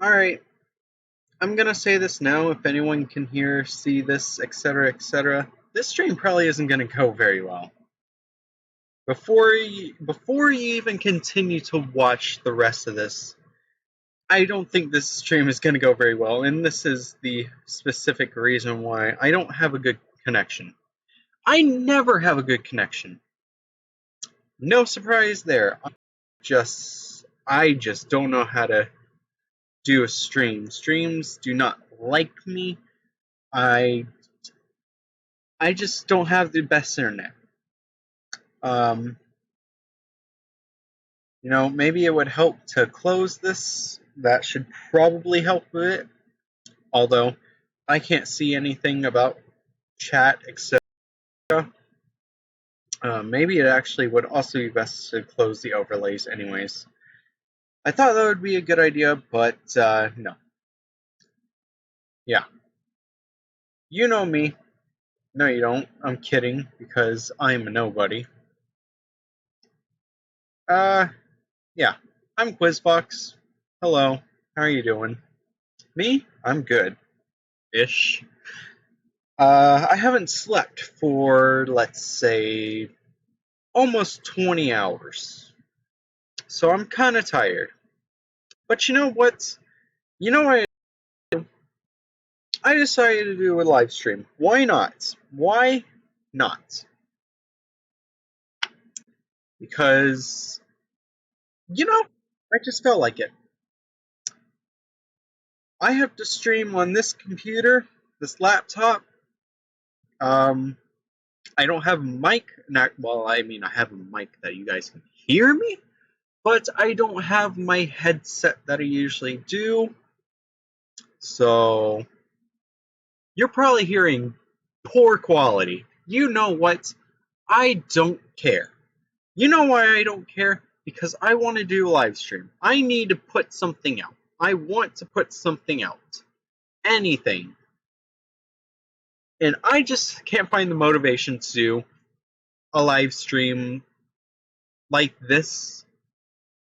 Alright, I'm gonna say this now. If anyone can hear, see this, etc., etc., this stream probably isn't gonna go very well. Before you even continue to watch the rest of this, I don't think this stream is gonna go very well, and this is the specific reason why I don't have a good connection. I never have a good connection. No surprise there. I just don't know how to do a stream. Streams do not like me. I just don't have the best internet. Maybe it would help to close this. That should probably help with it. Although I can't see anything about chat, etc. Maybe it actually would also be best to close the overlays anyways. I thought that would be a good idea, but no. Yeah. You know me. No, you don't. I'm kidding, because I'm a nobody. Yeah. I'm Quizfox. Hello. How are you doing? Me? I'm good. Ish. I haven't slept for, let's say, almost 20 hours. So I'm kind of tired. But you know what? You know what? I decided to do a live stream. Why not? Why not? Because, I just felt like it. I have to stream on this computer, this laptop. I don't have a mic. Well, I mean, I have a mic that you guys can hear me, but I don't have my headset that I usually do. So, you're probably hearing poor quality. You know what? I don't care. You know why I don't care? Because I want to do a live stream. I need to put something out. I want to put something out. Anything. And I just can't find the motivation to do a live stream like this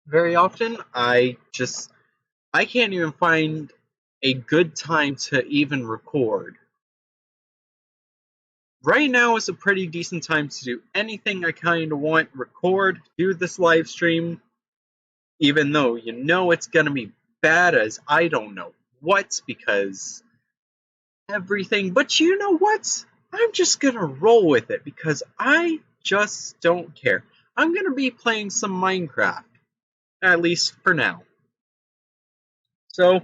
very often. I can't even find a good time to even record. Right now is a pretty decent time to do anything I kind of want, record, do this live stream, even though you know it's gonna be bad as I don't know what, because everything, but you know what? I'm just gonna roll with it, because I just don't care. I'm gonna be playing some Minecraft, at least for now. So,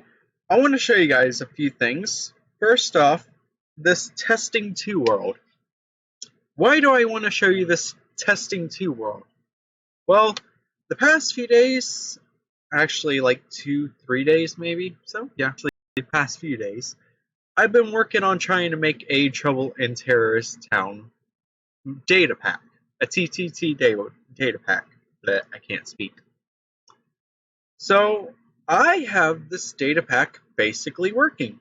I want to show you guys a few things. First off, this Testing 2 world. Why do I want to show you this Testing 2 world? Well, the past few days, actually like 2-3 days maybe, so yeah, actually the past few days, I've been working on trying to make a Trouble in Terrorist Town datapack, a TTT datapack that I can't speak. So, I have this datapack basically working.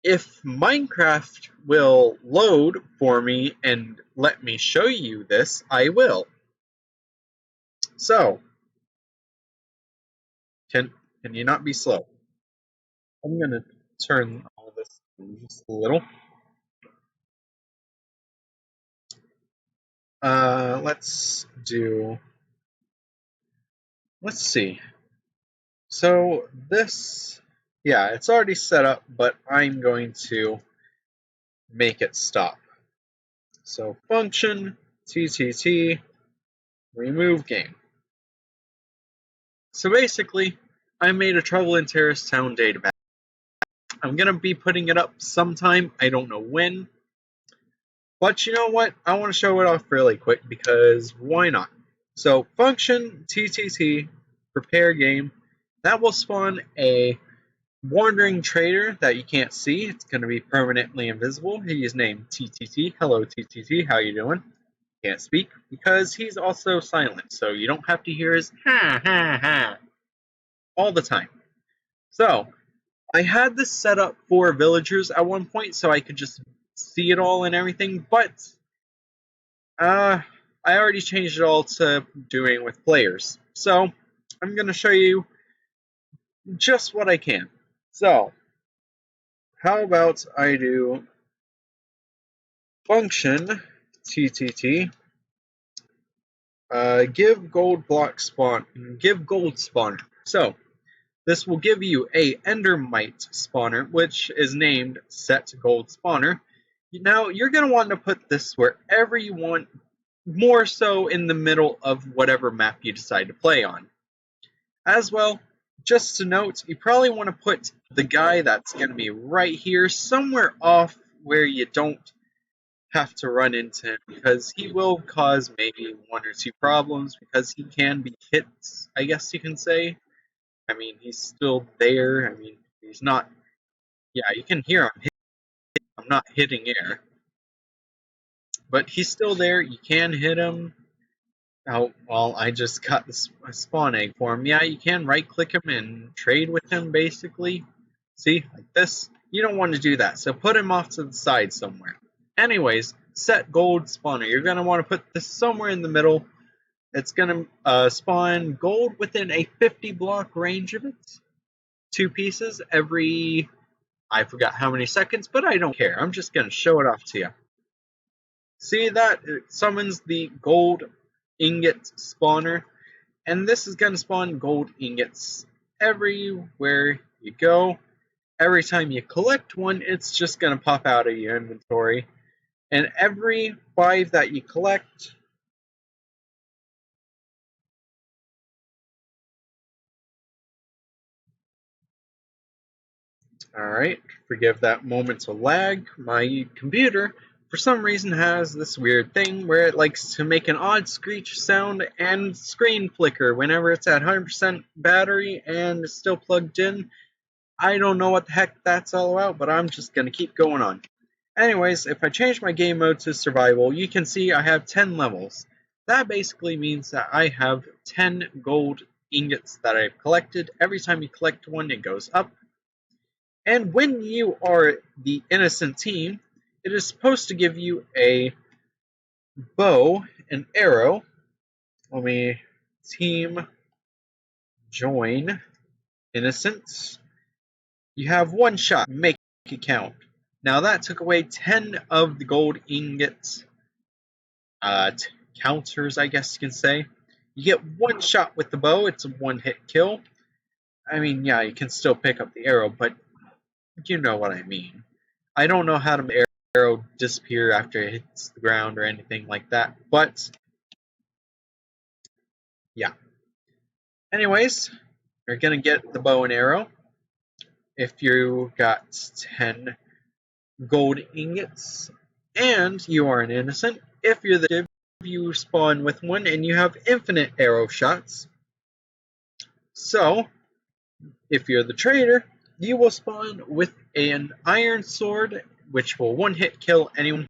If Minecraft will load for me and let me show you this, I will. So, can you not be slow? I'm gonna turn all this just a little. Let's see. So this, yeah, it's already set up, but I'm going to make it stop. So function, TTT, remove game. So basically, I made a Trouble in Terrorist Town datapack. I'm going to be putting it up sometime, I don't know when. But you know what? I want to show it off really quick, because why not? So function, TTT, prepare game. That will spawn a wandering trader that you can't see. It's going to be permanently invisible. He's named TTT. Hello, TTT. How you doing? Can't speak because he's also silent, so you don't have to hear his ha ha ha all the time. So, I had this set up for villagers at one point, so I could just see it all and everything, but I already changed it all to doing with players. So, I'm going to show you just what I can. So, how about I do function ttt give gold spawner. So this will give you a endermite spawner, which is named set gold spawner. Now you're going to want to put this wherever you want, more so in the middle of whatever map you decide to play on. As well, just to note, you probably want to put the guy that's going to be right here somewhere off where you don't have to run into him, because he will cause maybe one or two problems because he can be hit, I guess you can say. I mean, he's still there. I mean, he's not. Yeah, you can hear him. I'm not hitting air, but he's still there. You can hit him. Oh, well, I just got the spawn egg for him. Yeah, you can right click him and trade with him, basically. See, like this. You don't want to do that, so put him off to the side somewhere. Anyways, set gold spawner. You're going to want to put this somewhere in the middle. It's going to spawn gold within a 50 block range of it. 2 pieces every, I forgot how many seconds, but I don't care. I'm just going to show it off to you. See that? It summons the gold ingot spawner, and this is going to spawn gold ingots everywhere you go. Every time you collect one, it's just going to pop out of your inventory, and every 5 that you collect, alright, forgive that moment of lag. My computer, for some reason, has this weird thing where it likes to make an odd screech sound and screen flicker whenever it's at 100% battery and it's still plugged in. I don't know what the heck that's all about, but I'm just going to keep going on. Anyways, if I change my game mode to survival, you can see I have 10 levels. That basically means that I have 10 gold ingots that I've collected. Every time you collect one, it goes up. And when you are the innocent team, it is supposed to give you a bow, an arrow. Let me team join innocents. You have 1 shot, make it count. Now that took away 10 of the gold ingots, counters, I guess you can say. You get 1 shot with the bow, it's a 1-hit kill. I mean, yeah, you can still pick up the arrow, but you know what I mean. I don't know how to make arrow disappear after it hits the ground or anything like that, but yeah. Anyways, you're gonna get the bow and arrow if you got 10 gold ingots and you are an innocent. If you're the div, you spawn with 1 and you have infinite arrow shots. So, if you're the trader, you will spawn with an iron sword, which will 1-hit kill anyone.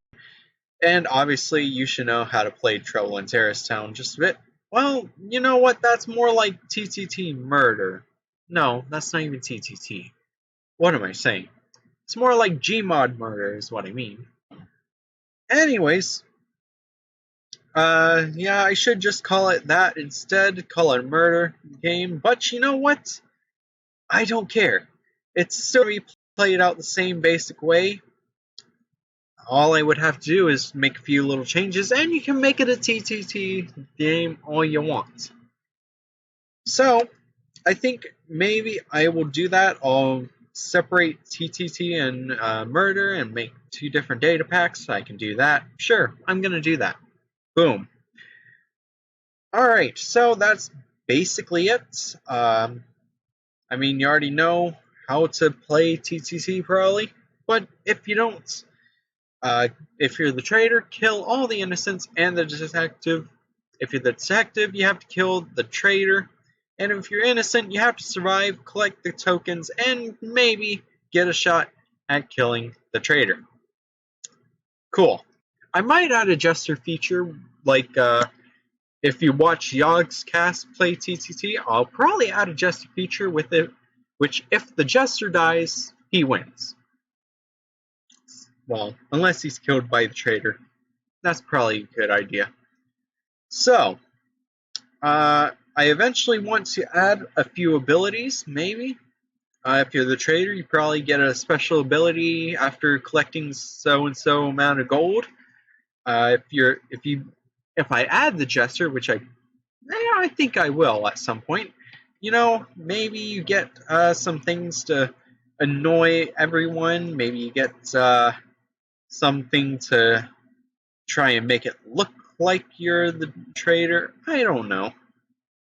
And obviously, you should know how to play Trouble in Terrace Town just a bit. Well, you know what? That's more like TTT murder. No, that's not even TTT. What am I saying? It's more like Gmod murder is what I mean. Anyways, yeah, I should just call it that instead, call it a murder game. But you know what? I don't care. It's still going to be played out the same basic way. All I would have to do is make a few little changes, and you can make it a TTT game all you want. So, I think maybe I will do that. I'll separate TTT and murder and make 2 different data packs. I can do that. Sure, I'm going to do that. Boom. Alright, so that's basically it. I mean, you already know how to play TTT probably, but if you don't, if you're the trader, kill all the innocents and the detective. If you're the detective, you have to kill the trader. And if you're innocent, you have to survive, collect the tokens, and maybe get a shot at killing the trader. Cool. I might add a jester feature, like if you watch Yogg's cast play TTT, I'll probably add a jester feature with it, which if the jester dies, he wins. Well, unless he's killed by the trader. That's probably a good idea. So, I eventually want to add a few abilities, maybe. If you're the trader, you probably get a special ability after collecting so and so amount of gold. If I add the jester, which I think I will at some point, maybe you get some things to annoy everyone. Maybe you get something to try and make it look like you're the trader. I don't know.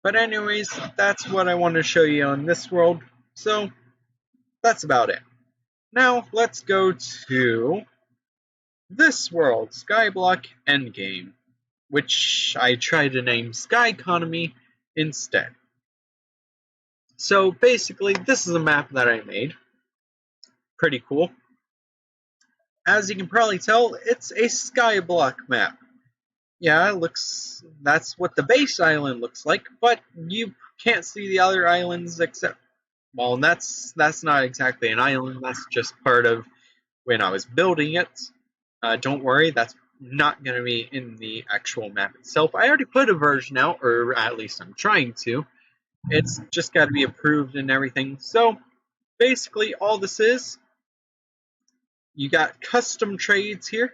But anyways, that's what I want to show you on this world. So that's about it. Now let's go to this world, Skyblock Endgame, which I try to name Sky-conomy instead. So basically, this is a map that I made. Pretty cool. As you can probably tell, it's a skyblock map. Yeah, that's what the base island looks like, but you can't see the other islands except, well, that's not exactly an island, that's just part of when I was building it. Don't worry, that's not going to be in the actual map itself. I already put a version out, or at least I'm trying to. It's just got to be approved and everything. So basically all this is, you got custom trades here.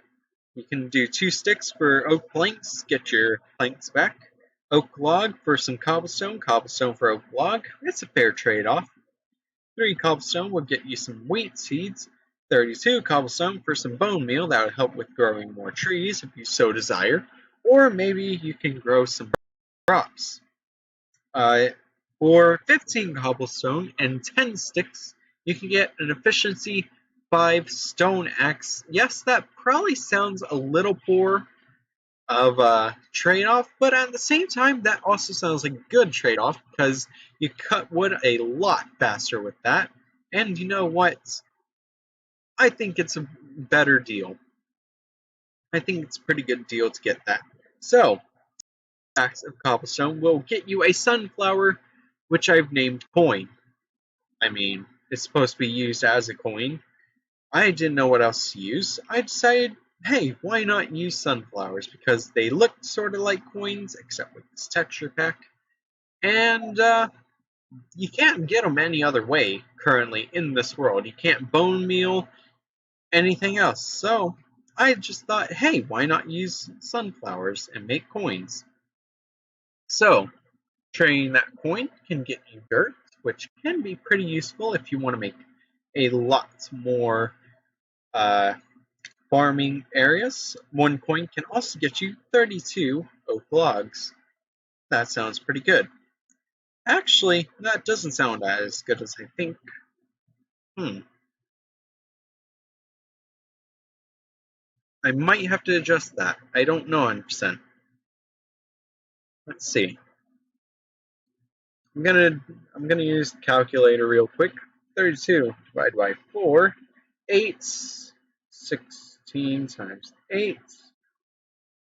You can do 2 sticks for oak planks, get your planks back. Oak log for some cobblestone, cobblestone for oak log. It's a fair trade-off. 3 cobblestone will get you some wheat seeds. 32 cobblestone for some bone meal that would help with growing more trees if you so desire. Or maybe you can grow some crops. For 15 cobblestone and 10 sticks, you can get an efficiency 5 stone axe. Yes, that probably sounds a little poor of a trade-off, but at the same time, that also sounds like a good trade-off because you cut wood a lot faster with that. And you know what? I think it's a better deal. I think it's a pretty good deal to get that. So, stacks of cobblestone will get you a sunflower, which I've named coin. I mean, it's supposed to be used as a coin. I didn't know what else to use. I decided, hey, why not use sunflowers? Because they look sort of like coins, except with this texture pack. And you can't get them any other way currently in this world. You can't bone meal anything else. So I just thought, hey, why not use sunflowers and make coins? So trading that coin can get you dirt, which can be pretty useful if you want to make a lot more farming areas. 1 coin can also get you 32 oak logs. That sounds pretty good. Actually, that doesn't sound as good as I think. I might have to adjust that. I don't know 100%. Let's see. I'm gonna use the calculator real quick. 32 divided by 4, 8, 16 times 8,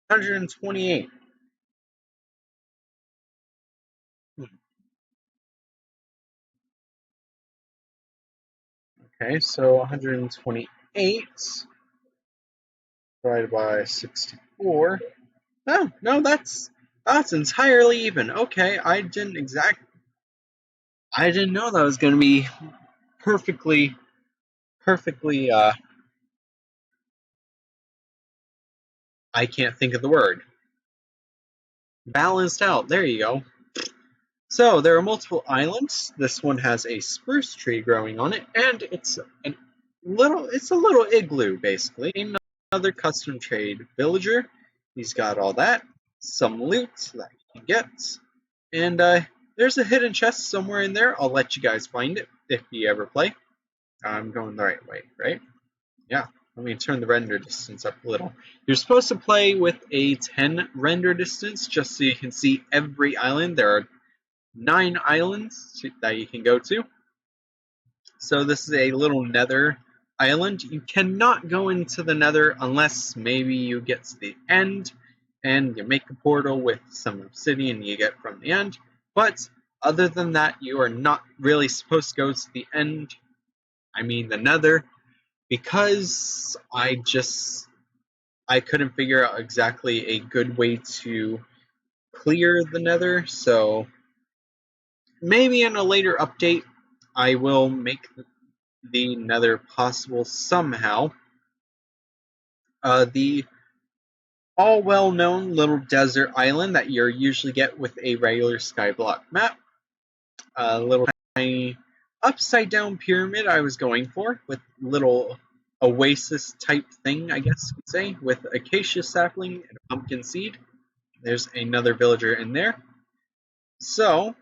128. Okay, so 128 divided by 64. No, that's entirely even. Okay, I didn't know that was going to be perfectly, I can't think of the word. Balanced out. There you go. So there are multiple islands. This one has a spruce tree growing on it, and it's a little igloo basically. Another custom trade villager. He's got all that. Some loot that you can get, and there's a hidden chest somewhere in there. I'll let you guys find it if you ever play. I'm going the right way, right? Yeah. Let me turn the render distance up a little. You're supposed to play with a 10 render distance just so you can see every island. There are 9 islands that you can go to. So this is a little nether island. You cannot go into the nether unless maybe you get to the end and you make a portal with some obsidian you get from the end. But other than that, you are not really supposed to go to the end. I mean the nether. Because I couldn't figure out exactly a good way to clear the nether, so maybe in a later update I will make the nether possible somehow. The all well-known little desert island that you usually get with a regular skyblock map. A little tiny upside-down pyramid I was going for, with little oasis-type thing, I guess you could say, with acacia sapling and a pumpkin seed. There's another villager in there. So,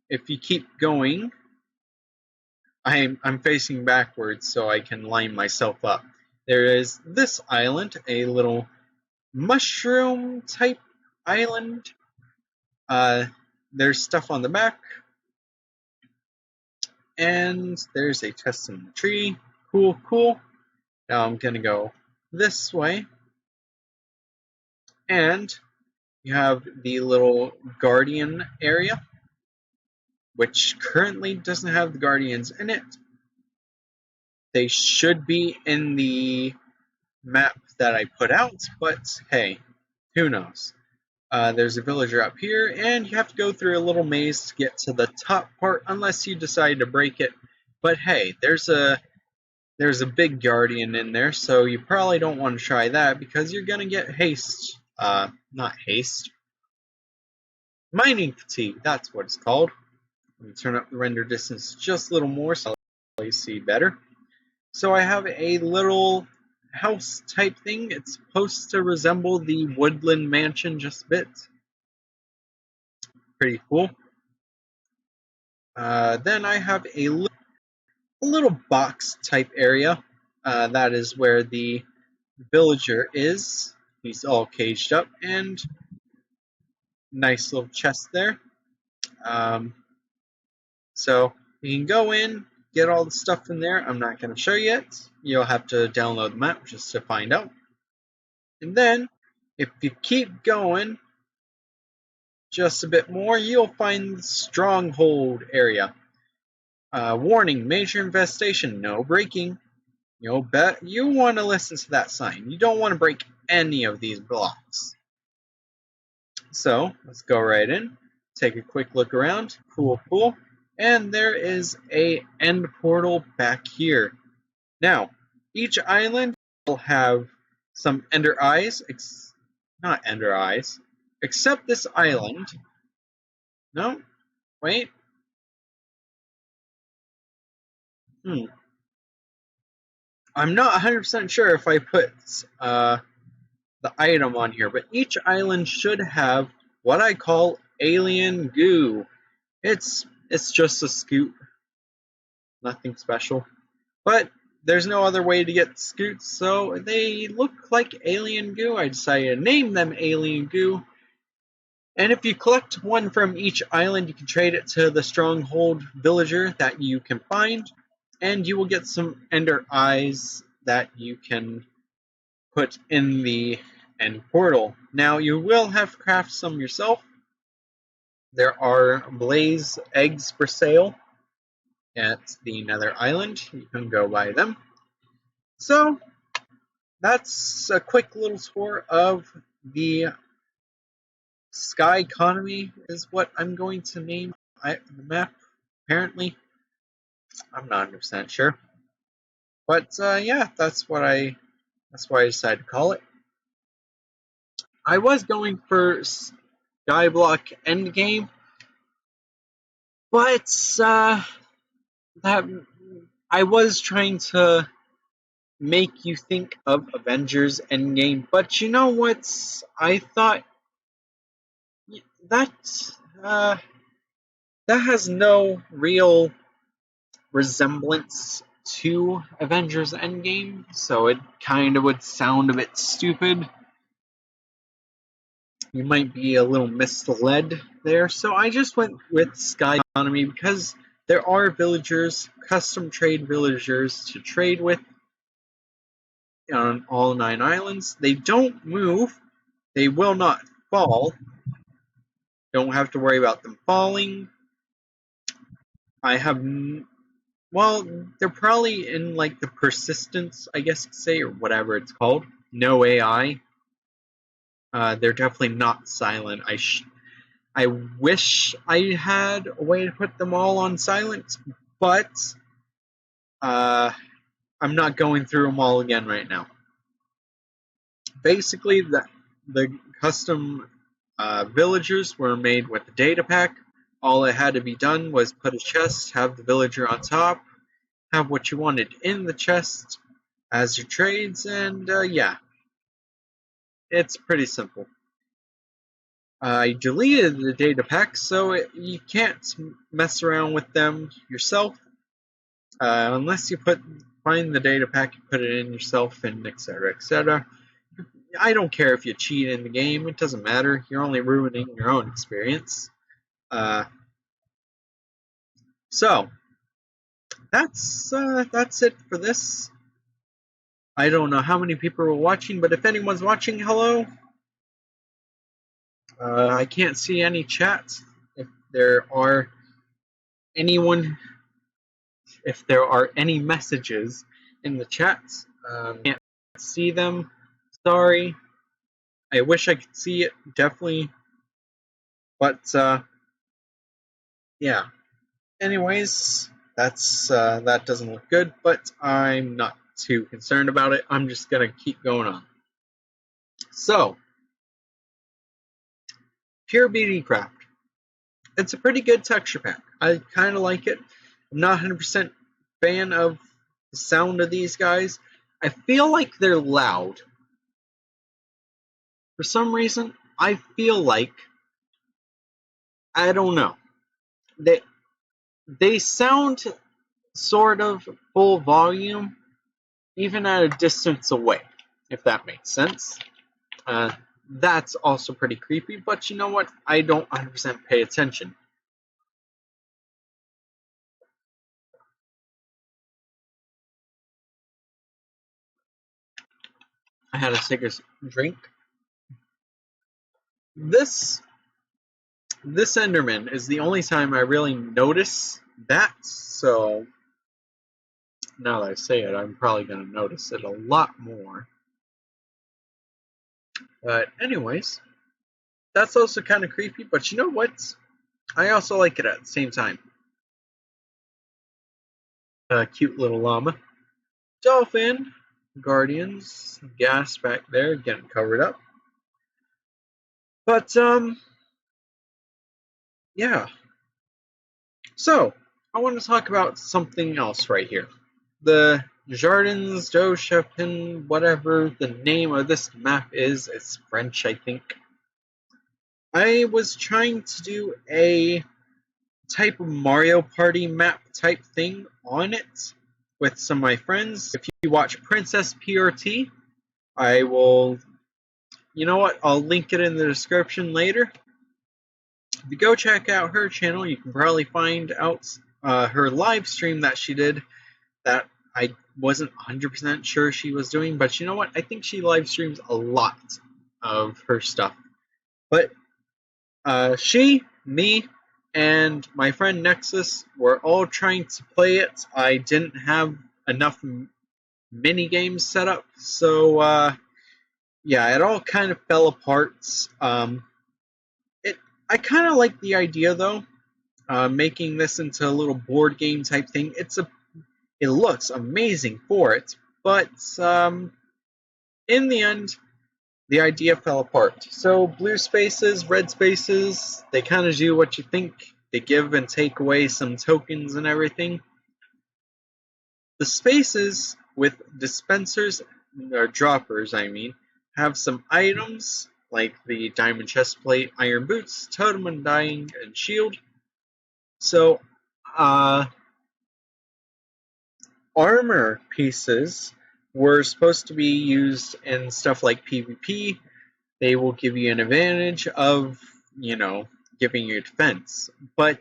if you keep going, I'm facing backwards so I can line myself up. There is this island, a little mushroom type island. There's stuff on the back, and there's a chest in the tree. Cool, cool. Now I'm gonna go this way, and you have the little guardian area, which currently doesn't have the guardians in it. They should be in the map that I put out, but hey, who knows? There's a villager up here, and you have to go through a little maze to get to the top part, unless you decide to break it. But hey, there's a big guardian in there, so you probably don't want to try that because you're gonna get haste. Not haste. Mining fatigue, that's what it's called. Let me turn up the render distance just a little more so you see better. So I have a little house type thing. It's supposed to resemble the woodland mansion just a bit. Pretty cool. Then I have a little box type area. That is where the villager is. He's all caged up, and nice little chest there. So you can go in, get all the stuff in there. I'm not going to show you it. You'll have to download the map just to find out. And then, if you keep going just a bit more, you'll find the stronghold area. Warning, major infestation, no breaking. You'll bet you want to listen to that sign. You don't want to break any of these blocks. So, let's go right in. Take a quick look around. Cool, cool. And there is a end portal back here. Now, each island will have some ender eyes. Not ender eyes. Except this island. No? Wait. I'm not 100% sure if I put the item on here, but each island should have what I call alien goo. It's just a scoop. Nothing special. But there's no other way to get scoots, so they look like alien goo. I decided to name them alien goo. And if you collect one from each island, you can trade it to the stronghold villager that you can find, and you will get some ender eyes that you can put in the end portal. Now, you will have to craft some yourself. There are blaze eggs for sale at the nether island. You can go buy them. So, that's a quick little tour of the Sky-conomy is what I'm going to name the map, apparently. I'm not 100% sure. But yeah, that's why I decided to call it. I was going for Skyblock Endgame, but that I was trying to make you think of Avengers Endgame, but you know what? I thought that has no real resemblance to Avengers Endgame, so it kind of would sound a bit stupid. You might be a little misled there, so I just went with Sky-conomy because there are villagers, custom trade villagers to trade with on all 9 islands. They don't move, they will not fall. Don't have to worry about them falling. I have, well, they're probably in like the persistence, I guess you could say, or whatever it's called. No AI. They're definitely not silent. I wish I had a way to put them all on silent, but I'm not going through them all again right now. Basically, the custom villagers were made with the data pack. All that had to be done was put a chest, have the villager on top, have what you wanted in the chest as your trades, and yeah, it's pretty simple. I deleted the data pack, so you can't mess around with them yourself unless you find the data pack, you put it in yourself, and etc. etc. I don't care if you cheat in the game; it doesn't matter. You're only ruining your own experience. So that's it for this. I don't know how many people are watching, but if anyone's watching, hello. I can't see any chats. If there are any messages in the chats, can't see them. Sorry. I wish I could see it, definitely. But yeah. Anyways, that doesn't look good, but I'm not too concerned about it. I'm just gonna keep going on. So, Pure Beauty Craft. It's a pretty good texture pack. I kind of like it. I'm not 100% fan of the sound of these guys. I feel like they're loud. For some reason, I feel like, I don't know, they sound sort of full volume, even at a distance away, if that makes sense. That's also pretty creepy, but you know what? I don't 100% pay attention. I had to take a drink. This Enderman is the only time I really notice that, so now that I say it, I'm probably going to notice it a lot more. But anyways, that's also kind of creepy, but you know what? I also like it at the same time. Cute little llama. Dolphin. Guardians. Gas back there, getting covered up. But, yeah. So, I want to talk about something else right here. The Jardins do Chapin, whatever the name of this map is. It's French, I think. I was trying to do a type of Mario Party map type thing on it with some of my friends. If you watch Princess PRT, I will, you know what, I'll link it in the description later. If you go check out her channel, you can probably find out her live stream that she did that I wasn't 100% sure she was doing, but you know what, I think she live streams a lot of her stuff. But she, me, and my friend Nexus were all trying to play it. I didn't have enough mini games set up, so yeah, it all kind of fell apart. I kind of like the idea though, making this into a little board game type thing. It looks amazing for it, but in the end, the idea fell apart. So blue spaces, red spaces, they kind of do what you think. They give and take away some tokens and everything. The spaces with dispensers, or droppers, I mean, have some items like the diamond chestplate, iron boots, totem undying, and shield. So, armor pieces were supposed to be used in stuff like PvP. They will give you an advantage of, giving you defense. But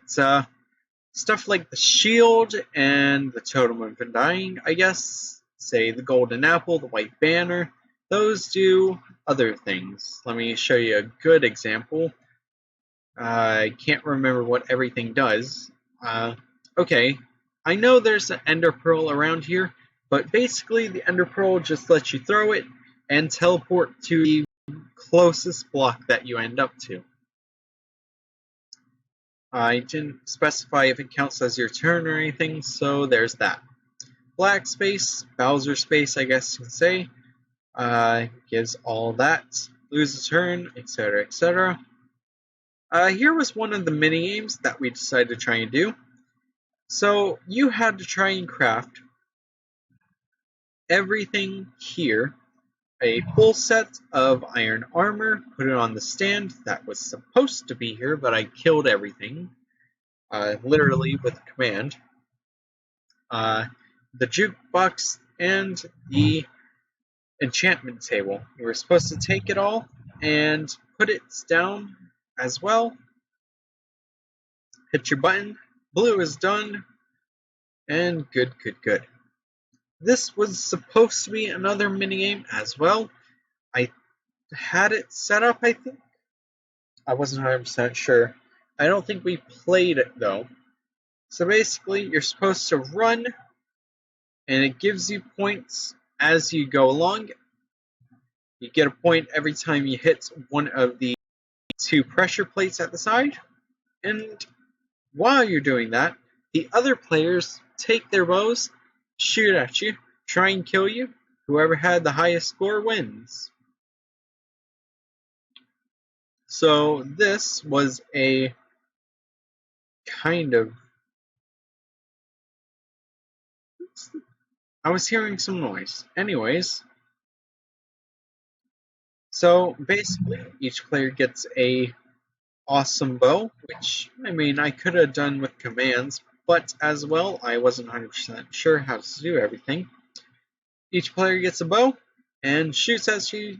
stuff like the shield and the totem of undying, I guess, say the golden apple, the white banner, those do other things. Let me show you a good example. I can't remember what everything does. Okay, I know there's an ender pearl around here, but basically the ender pearl just lets you throw it and teleport to the closest block that you end up to. I didn't specify if it counts as your turn or anything, so there's that. Black space, Bowser space, I guess you could say, gives all that. Lose a turn, etc., etc. Here was one of the mini games that we decided to try and do. So you had to try and craft everything here. A full set of iron armor, put it on the stand that was supposed to be here, but I killed everything, literally with a command. The jukebox and the enchantment table. You were supposed to take it all and put it down as well. Hit your button. Blue is done. And good, good, good. This was supposed to be another minigame as well. I had it set up, I think. I wasn't 100% sure. I don't think we played it though. So basically, you're supposed to run, and it gives you points as you go along. You get a point every time you hit one of the two pressure plates at the side. And while you're doing that, the other players take their bows, shoot at you, try and kill you. Whoever had the highest score wins. So this was a kind of... I was hearing some noise. Anyways, so basically each player gets a awesome bow, which, I mean, I could have done with commands, but as well, I wasn't 100% sure how to do everything. Each player gets a bow and shoots at you.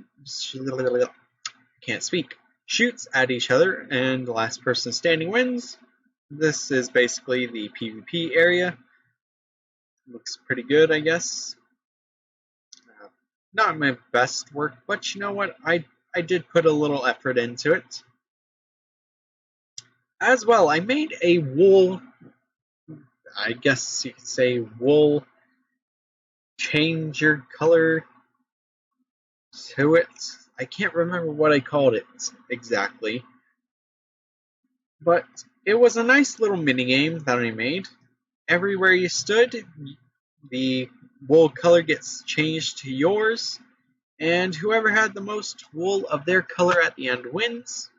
Can't speak. Shoots at each other, and the last person standing wins. This is basically the PvP area. Looks pretty good, I guess. Not my best work, but you know what? I did put a little effort into it. As well, I made a wool, I guess you could say wool change your color to it. I can't remember what I called it exactly. But it was a nice little minigame that I made. Everywhere you stood, the wool color gets changed to yours, and whoever had the most wool of their color at the end wins.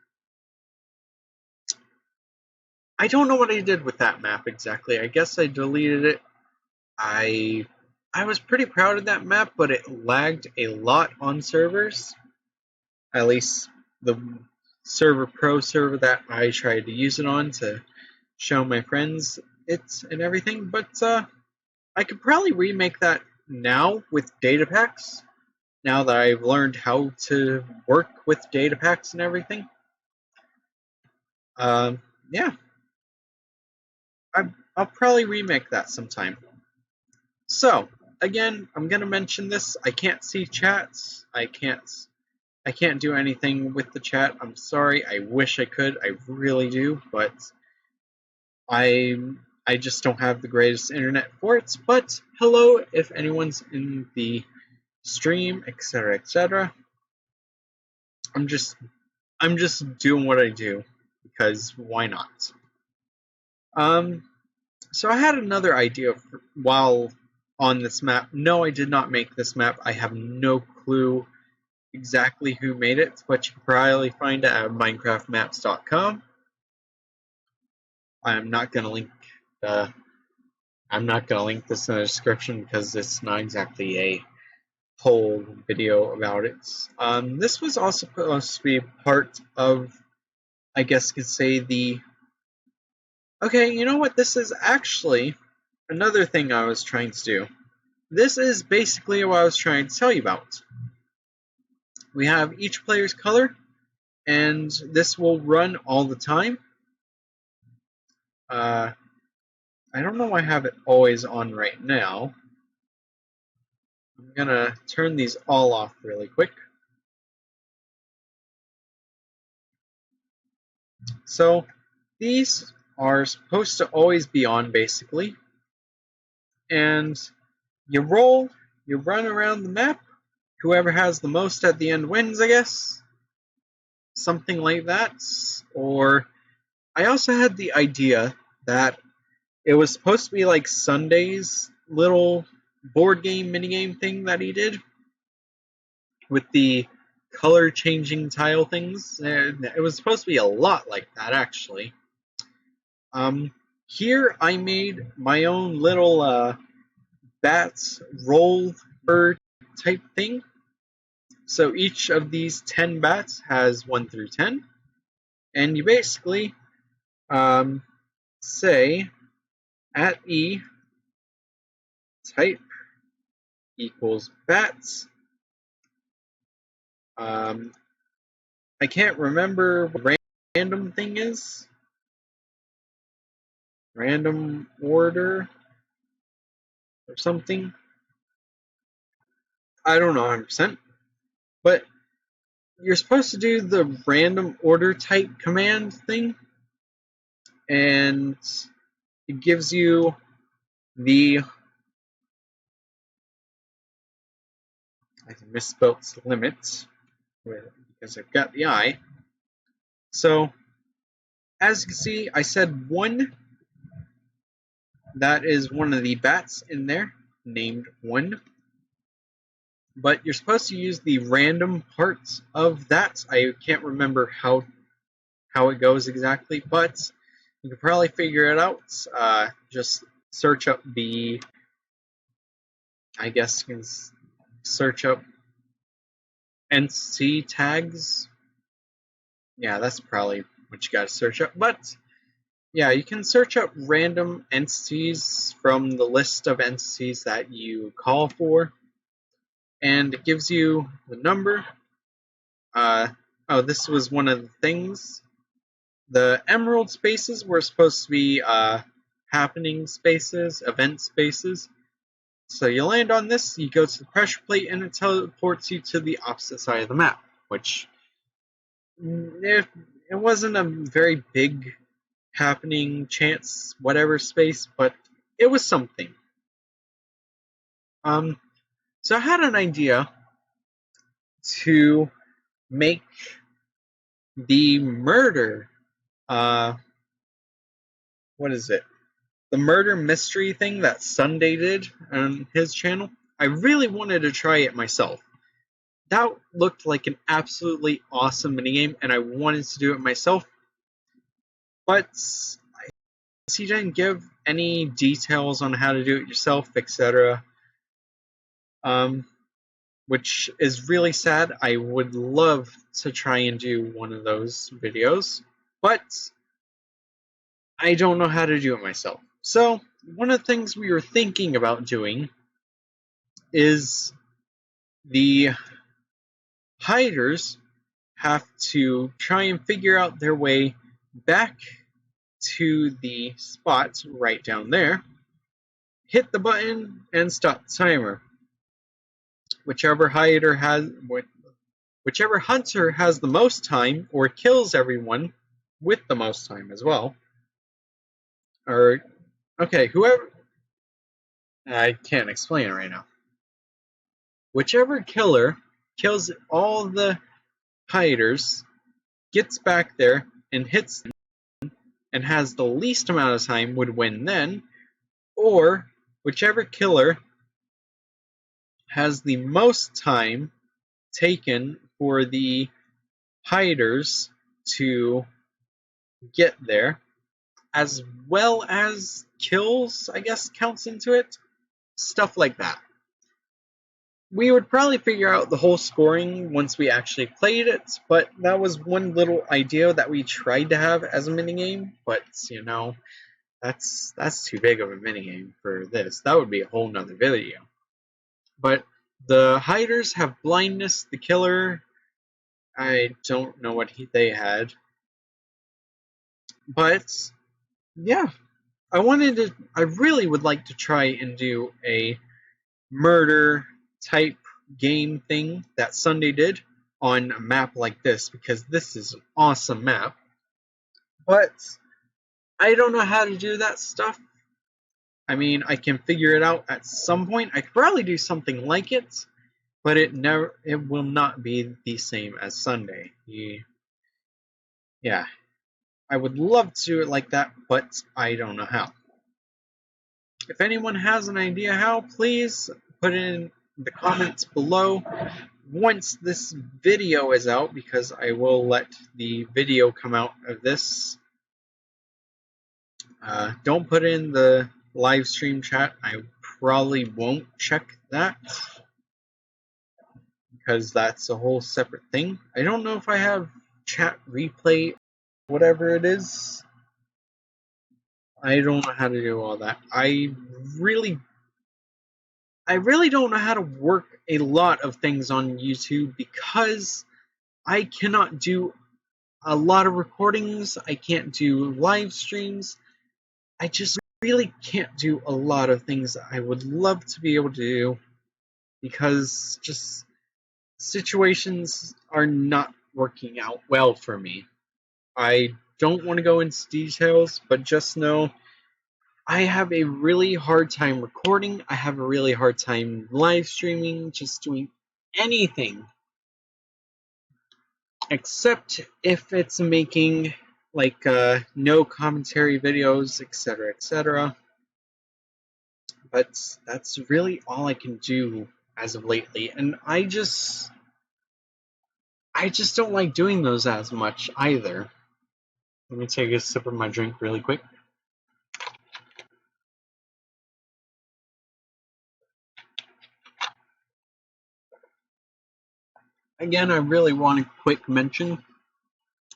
I don't know what I did with that map exactly. I guess I deleted it. I was pretty proud of that map, but it lagged a lot on servers. At least the pro server that I tried to use it on to show my friends it and everything. But I could probably remake that now with datapacks. Now that I've learned how to work with datapacks and everything. Yeah. I'll probably remake that sometime. So, again, I'm gonna mention this. I can't see chats. I can't do anything with the chat. I'm sorry. I wish I could. I really do, but I just don't have the greatest internet for it. But hello, if anyone's in the stream, etc., etc. I'm just doing what I do because why not? So I had another idea while on this map. No, I did not make this map. I have no clue exactly who made it, but you can probably find it at minecraftmaps.com. I'm not gonna link this in the description because it's not exactly a whole video about it. This was also supposed to be part of, I guess you could say, the... Okay, you know what? This is actually another thing I was trying to do. This is basically what I was trying to tell you about. We have each player's color, and this will run all the time. I don't know why I have it always on right now. I'm gonna turn these all off really quick. So these are supposed to always be on, basically. And you roll, you run around the map. Whoever has the most at the end wins, I guess. Something like that. Or I also had the idea that it was supposed to be like Sunday's little board game minigame thing that he did with the color changing tile things. It was supposed to be a lot like that, actually. Here I made my own little bats roll bird type thing. So each of these 10 bats has 1 through 10, and you basically say at E type equals bats. I can't remember what random thing is. Random order or something. I don't know 100%. But you're supposed to do the random order type command thing. And it gives you the... I misspelled limit because I've got the I. So, as you can see, I said 1. That is one of the bats in there, named 1. But you're supposed to use the random parts of that. I can't remember how it goes exactly, but you can probably figure it out. Just search up the... I guess you can search up entity tags. Yeah, that's probably what you gotta search up. But yeah, you can search up random entities from the list of entities that you call for, and it gives you the number. Oh, this was one of the things. The emerald spaces were supposed to be happening spaces, event spaces. So you land on this, you go to the pressure plate, and it teleports you to the opposite side of the map, which it wasn't a very big happening chance whatever space, but it was something. So I had an idea to make the murder what is it? The murder mystery thing that Sunday did on his channel. I really wanted to try it myself. That looked like an absolutely awesome minigame, and I wanted to do it myself. But he didn't give any details on how to do it yourself, etc. Which is really sad. I would love to try and do one of those videos, but I don't know how to do it myself. So, one of the things we were thinking about doing is the hiders have to try and figure out their way back to the spots right down there, hit the button, and stop the timer. Whichever hunter has the most time or kills everyone with the most time as well. Or, okay, whoever... I can't explain it right now. Whichever killer kills all the hiders, gets back there and hits them, and has the least amount of time would win then, or whichever killer has the most time taken for the hiders to get there, as well as kills, I guess, counts into it. Stuff like that. We would probably figure out the whole scoring once we actually played it, but that was one little idea that we tried to have as a minigame, but, you know, that's too big of a minigame for this. That would be a whole nother video. But the hiders have blindness, the killer, I don't know what they had. But, yeah, I really would like to try and do a murder type game thing that Sunday did on a map like this, because this is an awesome map. But I don't know how to do that stuff. I mean, I can figure it out at some point. I could probably do something like it, but it will not be the same as Sunday. Yeah. I would love to do it like that, but I don't know how. If anyone has an idea how, please put it in the comments below once this video is out, because I will let the video come out of this. Don't put in the live stream chat. I probably won't check that, because that's a whole separate thing. I don't know if I have chat replay, whatever it is. I don't know how to do all that. I really don't know how to work a lot of things on YouTube, because I cannot do a lot of recordings. I can't do live streams. I just really can't do a lot of things that I would love to be able to do, because just situations are not working out well for me. I don't want to go into details, but just know I have a really hard time recording. I have a really hard time live streaming, just doing anything, except if it's making like no commentary videos, etc., etc. But that's really all I can do as of lately, and I just don't like doing those as much either. Let me take a sip of my drink really quick. Again, I really want a quick mention.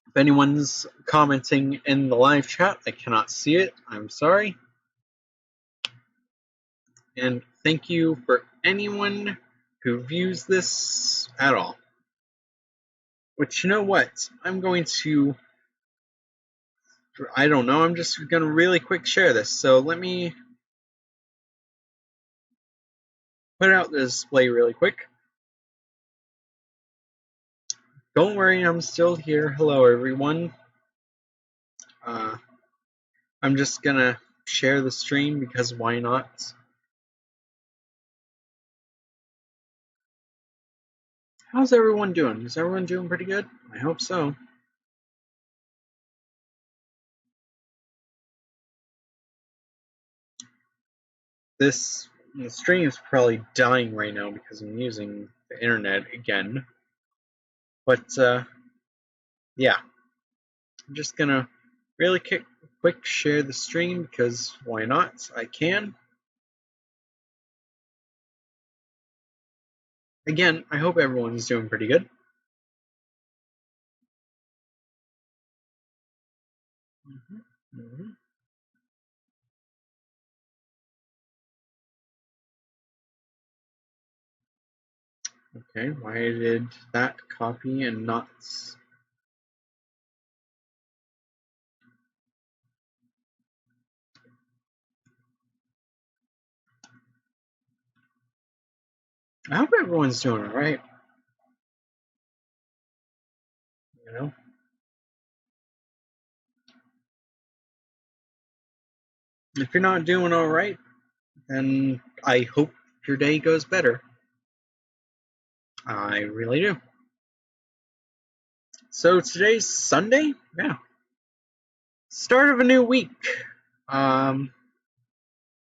If anyone's commenting in the live chat, I cannot see it. I'm sorry. And thank you for anyone who views this at all. Which, you know what? I'm going to, I don't know, I'm just going to really quick share this. So let me put out the display really quick. Don't worry, I'm still here. Hello, everyone. I'm just going to share the stream, because why not? How's everyone doing? Is everyone doing pretty good? I hope so. This stream is probably dying right now because I'm using the internet again. But yeah, I'm just gonna really quick share the stream, because why not? I can. Again, I hope everyone's doing pretty good. Okay, why did that copy and not? I hope everyone's doing alright. You know? If you're not doing alright, then I hope your day goes better. I really do. So today's Sunday? Yeah. Start of a new week. You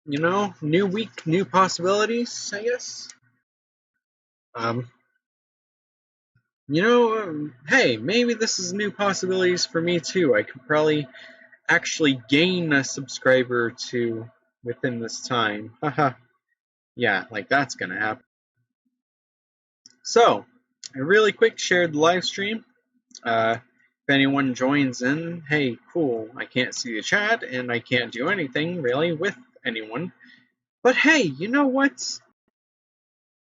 know, new week, new possibilities, I guess. You know, hey, maybe this is new possibilities for me too. I could probably actually gain a subscriber or two within this time. Haha. Yeah, like that's gonna happen. So, I really quick shared the live stream. If anyone joins in, hey, cool. I can't see the chat, and I can't do anything really with anyone. But hey, you know what?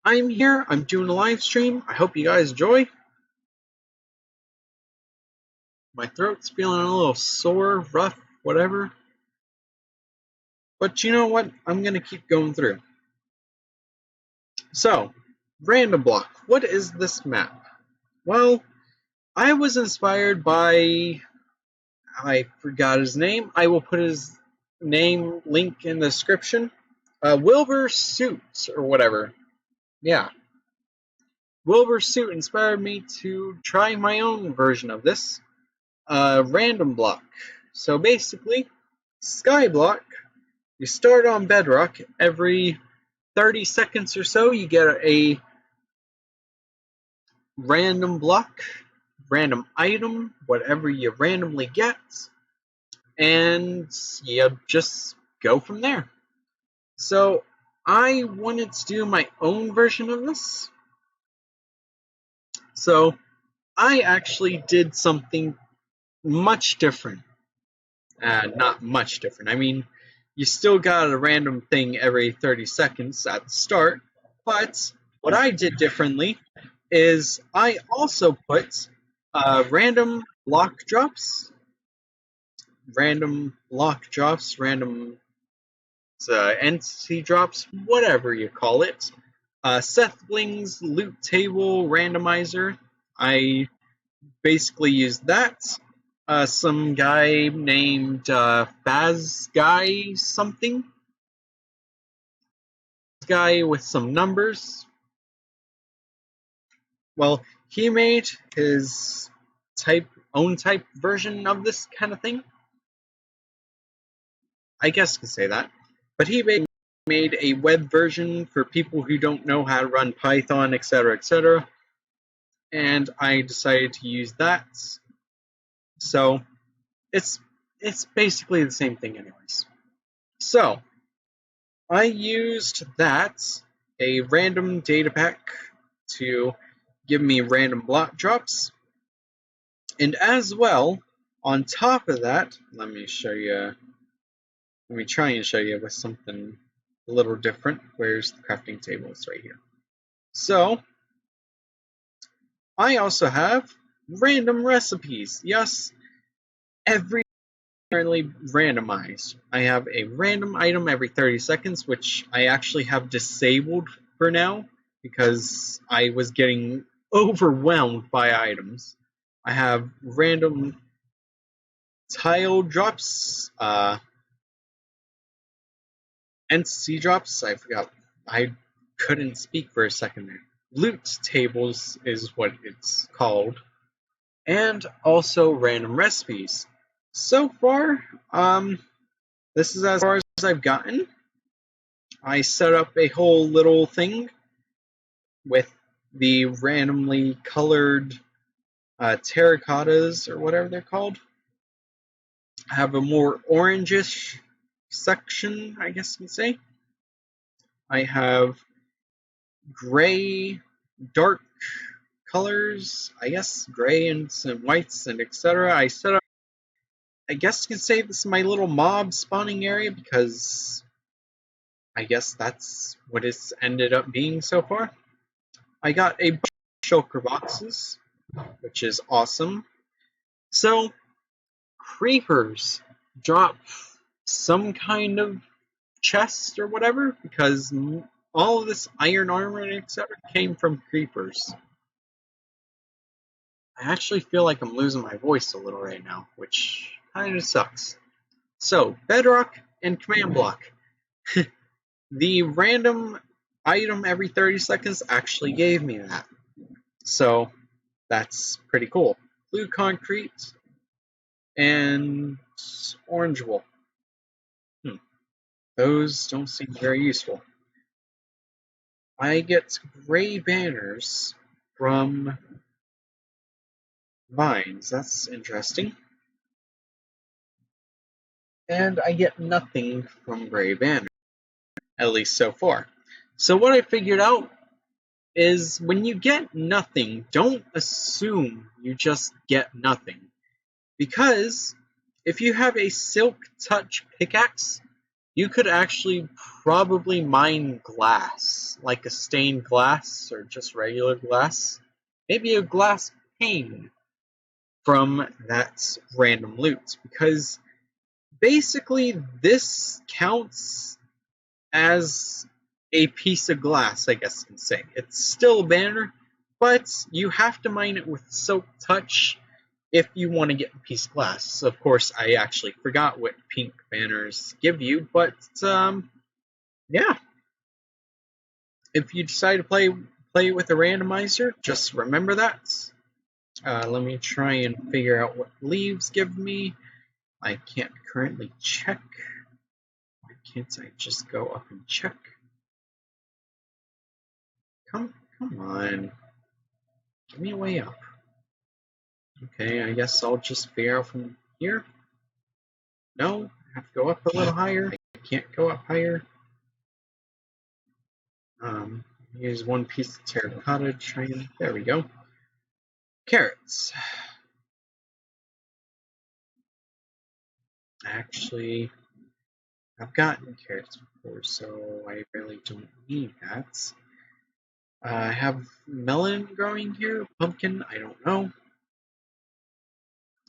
I'm here. I'm doing a live stream. I hope you guys enjoy. My throat's feeling a little sore, rough, whatever. But you know what? I'm going to keep going through. So, random block. What is this map? Well, I was inspired by, I forgot his name. I will put his name link in the description. Wilbur Suit or whatever. Yeah. Wilbur Suit inspired me to try my own version of this. a random block. So basically, Skyblock, you start on Bedrock. Every 30 seconds or so, you get a random block, random item, whatever you randomly get, and you just go from there. So I wanted to do my own version of this. So I actually did something much different. Not much different. I mean, you still got a random thing every 30 seconds at the start, but what I did differently is I also put random block drops, random entity drops, whatever you call it. Sethlings loot table randomizer. I basically used that. Some guy named Faz Guy something. Guy with some numbers. Well, he made his own type version of this kind of thing. I guess you could say that. But he made a web version for people who don't know how to run Python, etc., etc. And I decided to use that. So it's basically the same thing anyways. So I used that, a random data pack, to give me random block drops. And as well, on top of that, let me try and show you with something a little different. Where's the crafting table? It's right here. So I also have random recipes. Yes, every currently randomized. I have a random item every 30 seconds, which I actually have disabled for now because I was getting overwhelmed by items. I have random tile drops, entity drops. I forgot. I couldn't speak for a second there. Loot tables is what it's called, and also random recipes. So far, this is as far as I've gotten. I set up a whole little thing with the randomly colored terracottas or whatever they're called. I have a more orangish section, I guess you could say. I have gray, dark colors, I guess, gray and some whites and etc. I set up, I guess you could say this is my little mob spawning area because I guess that's what it's ended up being so far. I got a bunch of shulker boxes, which is awesome. So, creepers drop some kind of chest or whatever because all of this iron armor and etc. came from creepers. I actually feel like I'm losing my voice a little right now, which kind of sucks. So, bedrock and command block. The random item every 30 seconds actually gave me that. So, that's pretty cool. Blue concrete and orange wool. Those don't seem very useful. I get gray banners from vines. That's interesting. And I get nothing from gray banners, at least so far. So what I figured out is when you get nothing, don't assume you just get nothing. Because if you have a silk touch pickaxe, you could actually probably mine glass, like a stained glass or just regular glass. Maybe a glass pane from that random loot. Because basically this counts as a piece of glass, I guess you can say. It's still a banner, but you have to mine it with silk touch if you want to get a piece of glass. Of course, I actually forgot what pink banners give you, but yeah. If you decide to play with a randomizer, just remember that. Let me try and figure out what leaves give me. I can't currently check. Why can't I just go up and check? Come on. Give me a way up. Okay, I guess I'll just figure out from here. No, I have to go up a little higher. I can't go up higher. Here's one piece of terracotta. There we go. Carrots. Actually, I've gotten carrots before, so I really don't need that. I have melon growing here. Pumpkin, I don't know.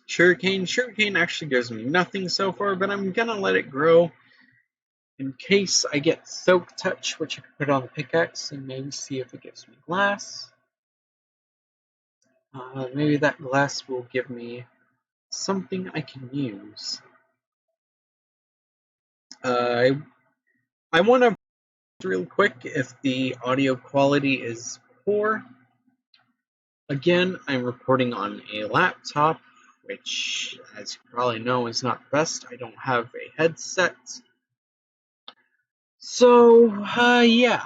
Sugarcane. Sugarcane actually gives me nothing so far, but I'm gonna let it grow in case I get Soak Touch, which I can put on the pickaxe and maybe see if it gives me glass. Maybe that glass will give me something I can use. I want to real quick if the audio quality is poor. Again, I'm recording on a laptop, which, as you probably know, is not the best. I don't have a headset. So, yeah.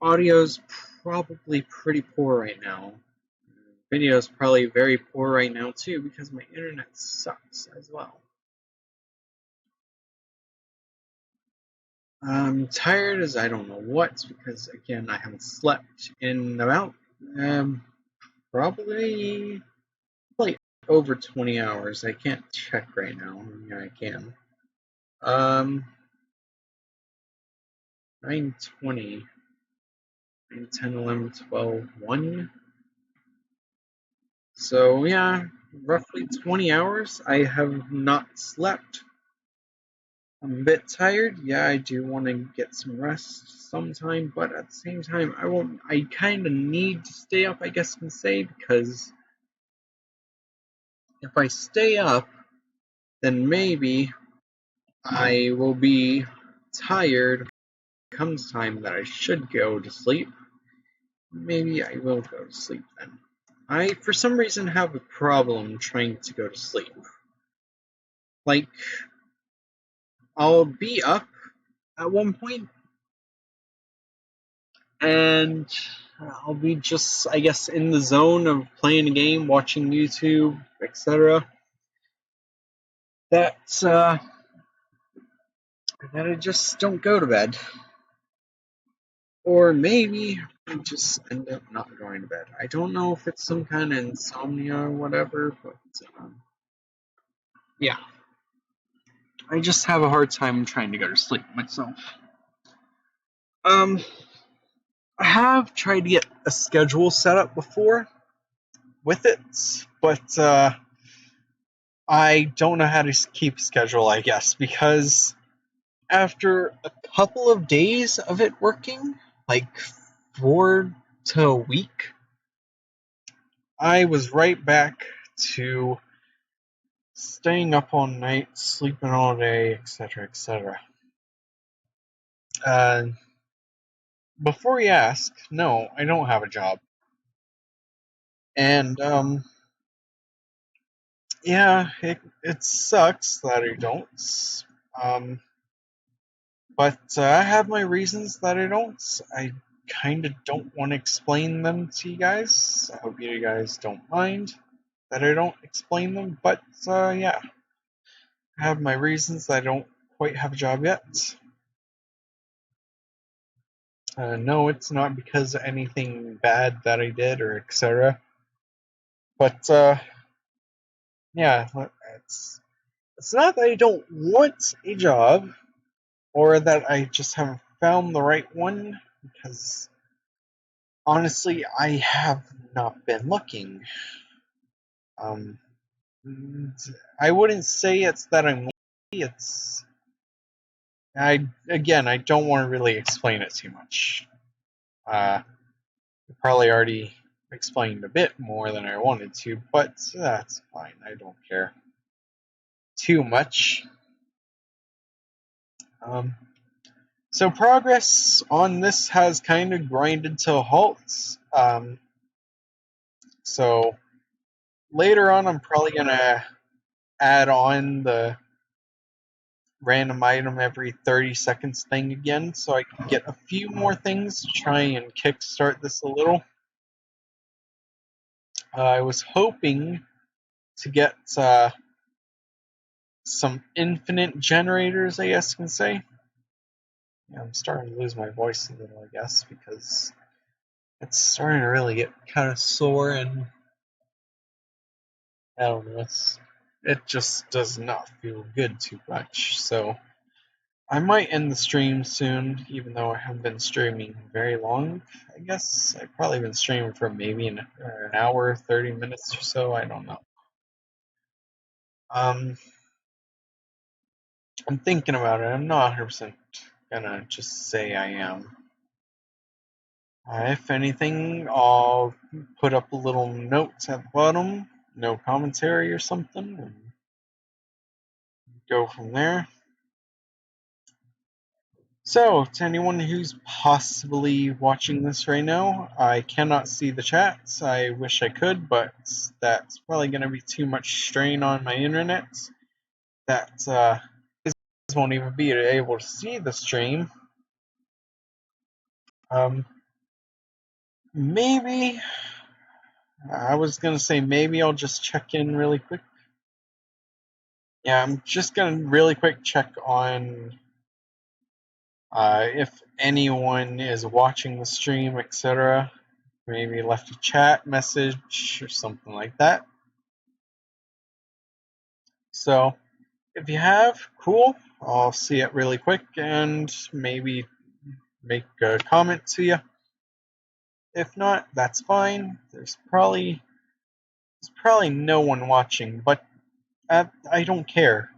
Audio's probably pretty poor right now. Video's probably very poor right now, too, because my internet sucks as well. I'm tired as I don't know what, because, again, I haven't slept in about, probably like over 20 hours. I can't check right now. Yeah, I can. 9:20, 9, 10, 11, 12, 1. So yeah, roughly 20 hours. I have not slept. I'm a bit tired. Yeah, I do want to get some rest sometime, but at the same time, I won't. I kind of need to stay up, I guess you can say, because if I stay up, then maybe I will be tired. Comes time that I should go to sleep. Maybe I will go to sleep then. I, for some reason, have a problem trying to go to sleep. Like, I'll be up at one point, and I'll be just, I guess, in the zone of playing a game, watching YouTube, etc. That I just don't go to bed. Or maybe I just end up not going to bed. I don't know if it's some kind of insomnia or whatever, but yeah. I just have a hard time trying to go to sleep myself. I have tried to get a schedule set up before with it, but I don't know how to keep a schedule, I guess, because after a couple of days of it working, like 4 to a week, I was right back to staying up all night, sleeping all day, etc., etc. Before you ask, no, I don't have a job. And, yeah, it sucks that I don't. But I have my reasons that I don't. I kind of don't want to explain them to you guys. I hope you guys don't mind that I don't explain them. But, yeah, I have my reasons that I don't quite have a job yet. No, it's not because of anything bad that I did or etc. But, yeah, it's not that I don't want a job or that I just haven't found the right one, because honestly, I have not been looking. I wouldn't say it's that I'm lazy. I don't want to really explain it too much. I probably already explained a bit more than I wanted to, but that's fine. I don't care too much. So progress on this has kind of grinded to a halt. So later on, I'm probably gonna add on the random item every 30 seconds thing again, so I can get a few more things to try and kickstart this a little. I was hoping to get some infinite generators, I guess you can say. Yeah, I'm starting to lose my voice a little, I guess, because it's starting to really get kind of sore, and I don't know, it just does not feel good too much. So I might end the stream soon, even though I haven't been streaming very long. I guess I've probably been streaming for maybe an hour, 30 minutes or so. I don't know. Um, I'm thinking about it. I'm not 100% gonna just say I am. If anything, I'll put up a little note at the bottom, no commentary or something, and go from there. So, to anyone who's possibly watching this right now, I cannot see the chats. I wish I could, but that's probably going to be too much strain on my internet. That won't even be able to see the stream. Maybe I was going to say maybe I'll just check in really quick. Yeah, I'm just going to really quick check on if anyone is watching the stream, etc. Maybe left a chat message or something like that. So if you have, cool. I'll see it really quick and maybe make a comment to you. If not, that's fine. There's probably no one watching, but I don't care.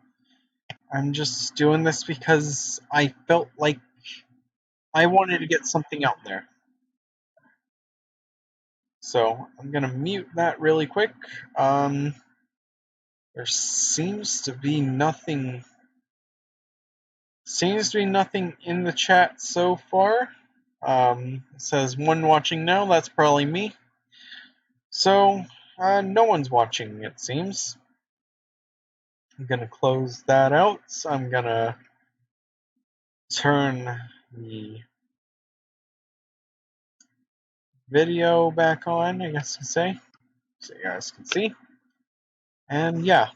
I'm just doing this because I felt like I wanted to get something out there. So I'm gonna mute that really quick. There seems to be nothing in the chat so far. It says one watching now. That's probably me. So no one's watching, it seems. I'm gonna close that out. I'm gonna turn the video back on, I guess you could say, so you guys can see. And yeah,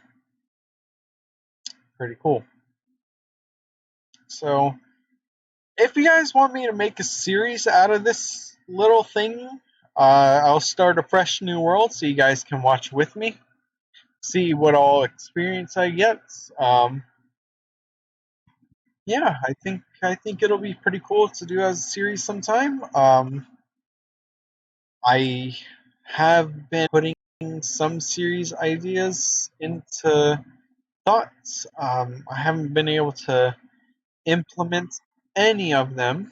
pretty cool. So if you guys want me to make a series out of this little thing, I'll start a fresh new world so you guys can watch with me, see what all experience I get. Yeah, I think it'll be pretty cool to do as a series sometime. I have been putting some series ideas into thoughts. I haven't been able to implement any of them.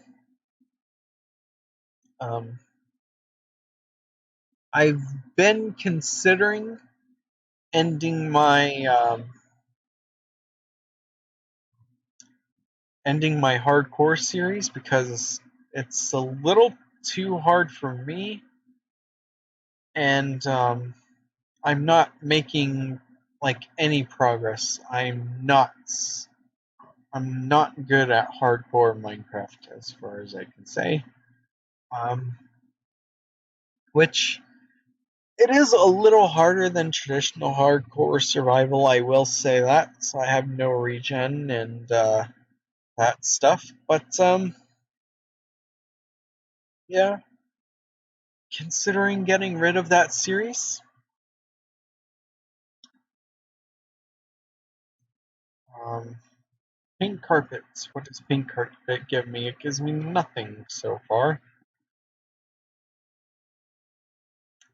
I've been considering ending my hardcore series because it's a little too hard for me, and I'm not making like any progress. I'm not good at hardcore Minecraft as far as I can say. Which it is a little harder than traditional hardcore survival, I will say that. So I have no regen and that stuff. But yeah, considering getting rid of that series. Pink carpets. What does pink carpet give me? It gives me nothing so far.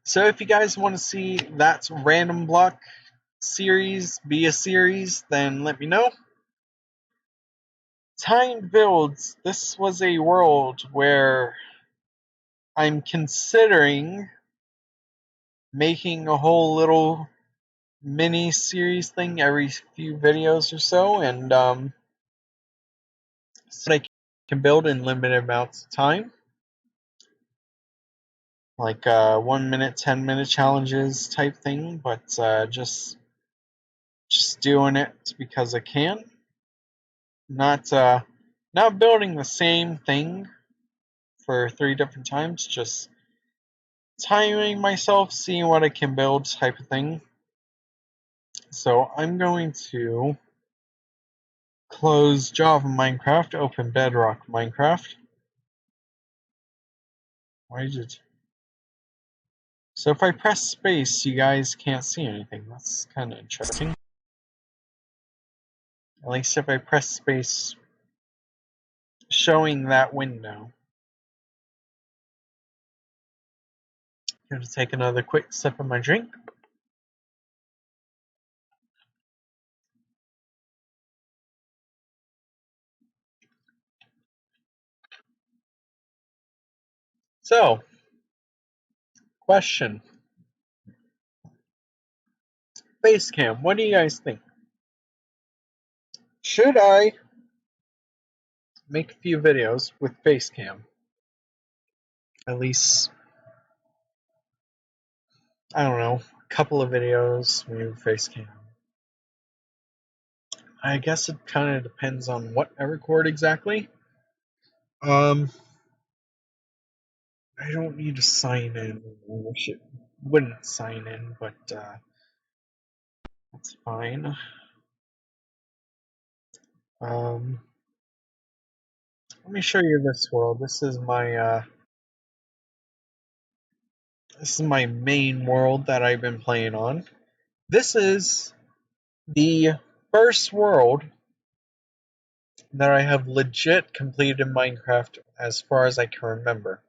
So if you guys want to see that random block series be a series, then let me know. Timed builds. This was a world where I'm considering making a whole little mini series thing every few videos or so, and so I can build in limited amounts of time. like 1 minute, 10-minute challenges type thing, but just doing it because I can. Not building the same thing for 3 different times, just timing myself, seeing what I can build type of thing. So I'm going to close Java Minecraft, open Bedrock Minecraft. Why did... So if I press space, you guys can't see anything. That's kind of interesting. At least if I press space, showing that window. I'm going to take another quick sip of my drink. So, question. Facecam, what do you guys think? Should I make a few videos with Facecam? At least, I don't know, a couple of videos, maybe with Facecam. I guess it kind of depends on what I record exactly. I don't need to sign in. I wish it wouldn't sign in, but that's fine. Let me show you this world. This is my main world that I've been playing on. This is the first world that I have legit completed in Minecraft as far as I can remember.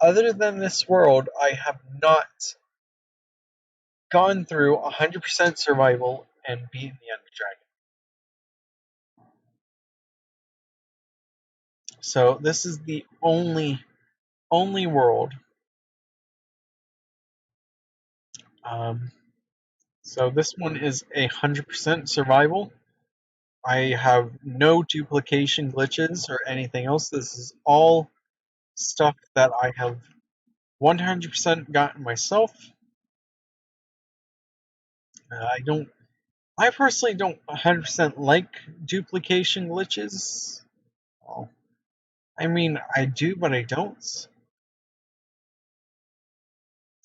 Other than this world, I have not gone through 100% survival and beaten the Ender Dragon. So this is the only world. So this one is 100% survival. I have no duplication glitches or anything else. This is all stuff that I have 100% gotten myself. I personally don't 100% like duplication glitches. Well, I mean, I do, but I don't.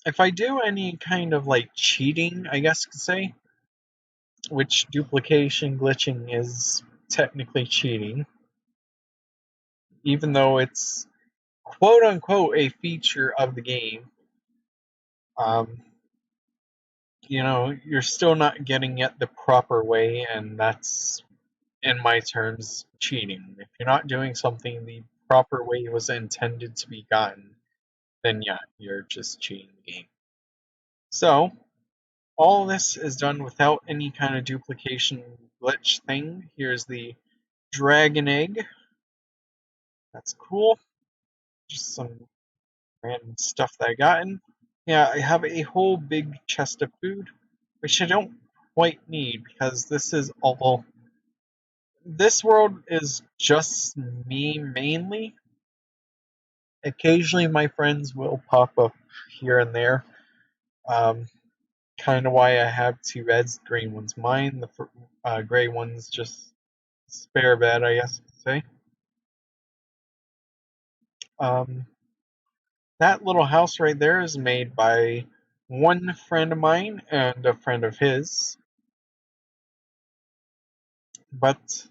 If I do any kind of like cheating, I guess you could say, which duplication glitching is technically cheating, even though it's quote unquote a feature of the game. You're still not getting it the proper way, and that's, in my terms, cheating. If you're not doing something the proper way it was intended to be gotten, then yeah, you're just cheating the game. So, all this is done without any kind of duplication glitch thing. Here's the dragon egg. That's cool. Just some random stuff that I gotten. Yeah, I have a whole big chest of food, which I don't quite need because this world is just me mainly. Occasionally my friends will pop up here and there. Kind of why I have 2 beds. The green one's mine, the gray one's just spare bed, I guess you could say. That little house right there is made by one friend of mine and a friend of his. But,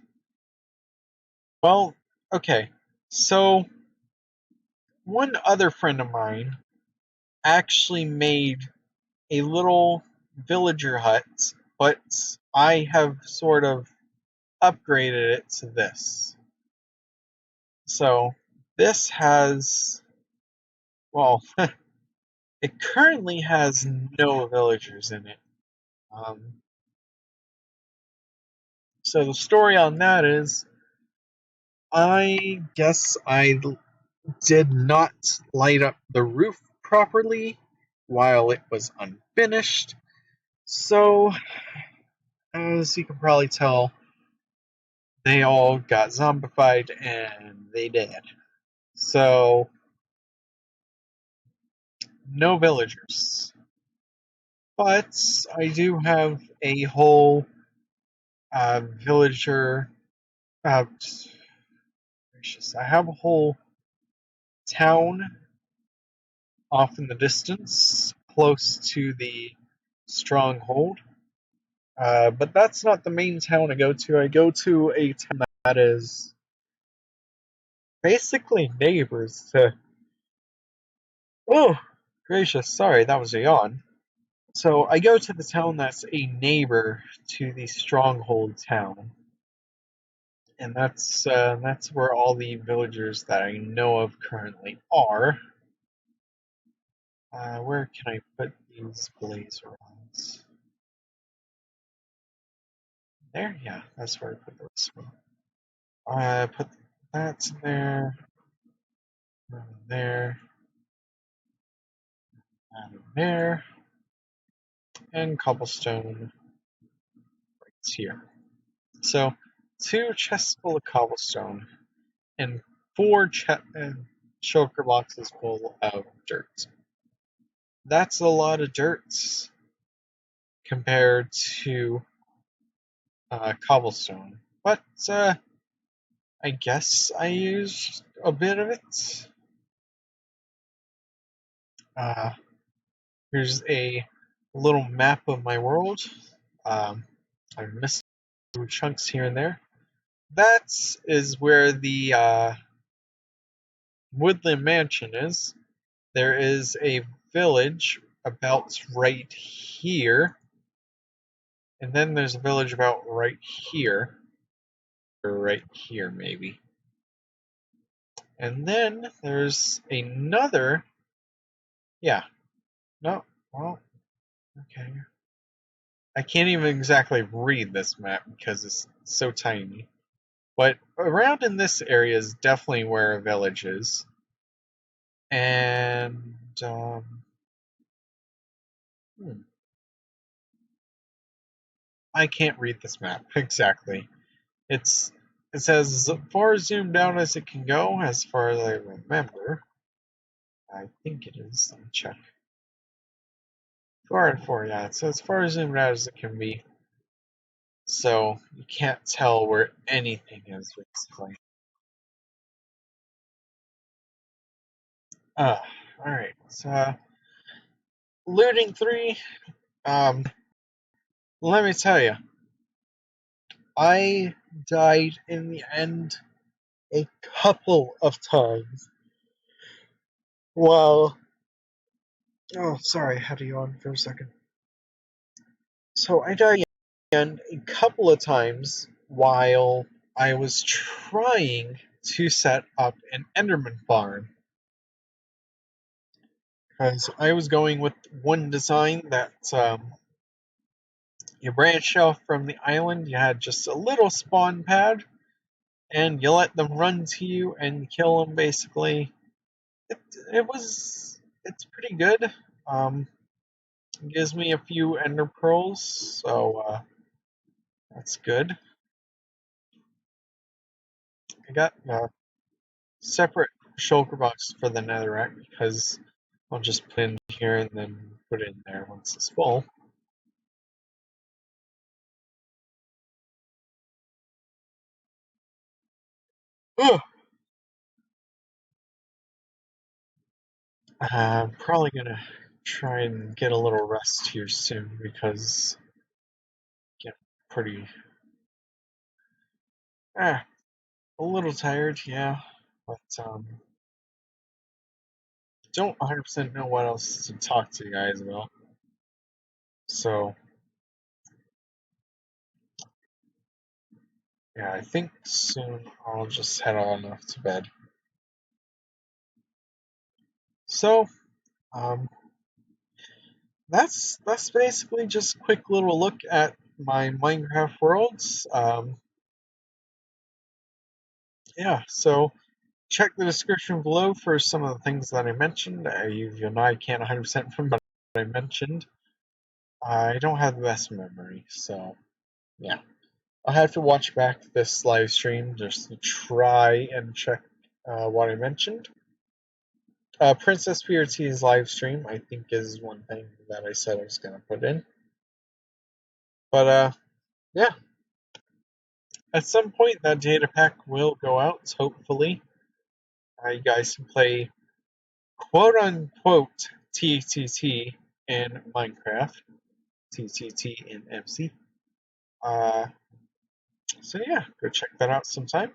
well, okay. So, one other friend of mine actually made a little villager hut, but I have sort of upgraded it to this. So, this has, well, it currently has no villagers in it. So the story on that is, I guess I did not light up the roof properly while it was unfinished. So, as you can probably tell, they all got zombified and they dead. So, no villagers. But I do have a whole villager. Uh, gracious, I have a whole town off in the distance, close to the stronghold. But that's not the main town I go to. I go to a town that is basically neighbors to. Oh, gracious, sorry, that was a yawn. So I go to the town that's a neighbor to the stronghold town, and that's where all the villagers that I know of currently are. Where can I put these blaze rods? There, yeah, that's where I put the rest of them. Put that in there, there, that in there, and cobblestone right here. So 2 chests full of cobblestone and 4 shulker boxes full of dirt. That's a lot of dirt compared to cobblestone, but I guess I used a bit of it. Uh, Here's a little map of my world. I missed chunks here and there. That is where the Woodland Mansion is. There is a village about right here, and then there's a village about right here, or right here maybe. And then there's another, yeah, no, well, okay. I can't even exactly read this map because it's so tiny. But around in this area is definitely where a village is. And, I can't read this map exactly. It says as far zoomed out as it can go, as far as I remember. I think it is. Let me check. 4 and 4, yeah. It's as far zoomed out as it can be. So you can't tell where anything is, basically. Alright. So, looting 3. Let me tell you, I died in the end a couple of times. Well, oh, sorry, I had to yawn for a second. So I died in a couple of times while I was trying to set up an Enderman farm. Because I was going with one design that you branch off from the island, you had just a little spawn pad, and you let them run to you and kill them basically. It's pretty good. It gives me a few ender pearls, so that's good. I got a separate shulker box for the netherrack because I'll just put it in here and then put it in there once it's full. Oh, I'm probably gonna try and get a little rest here soon because I get pretty a little tired, yeah, but don't 100% know what else to talk to you guys about. So yeah, I think soon I'll just head on off to bed. So that's basically just a quick little look at my Minecraft worlds. Yeah, so check the description below for some of the things that I mentioned. You know, I can't 100% remember what I mentioned. I don't have the best memory, so yeah. I'll have to watch back this live stream just to try and check what I mentioned. Princess PRT's live stream, I think, is one thing that I said I was going to put in. But, yeah. At some point, that data pack will go out, hopefully. You guys can play quote-unquote TTT in Minecraft. TTT in MC. So, yeah, go check that out sometime.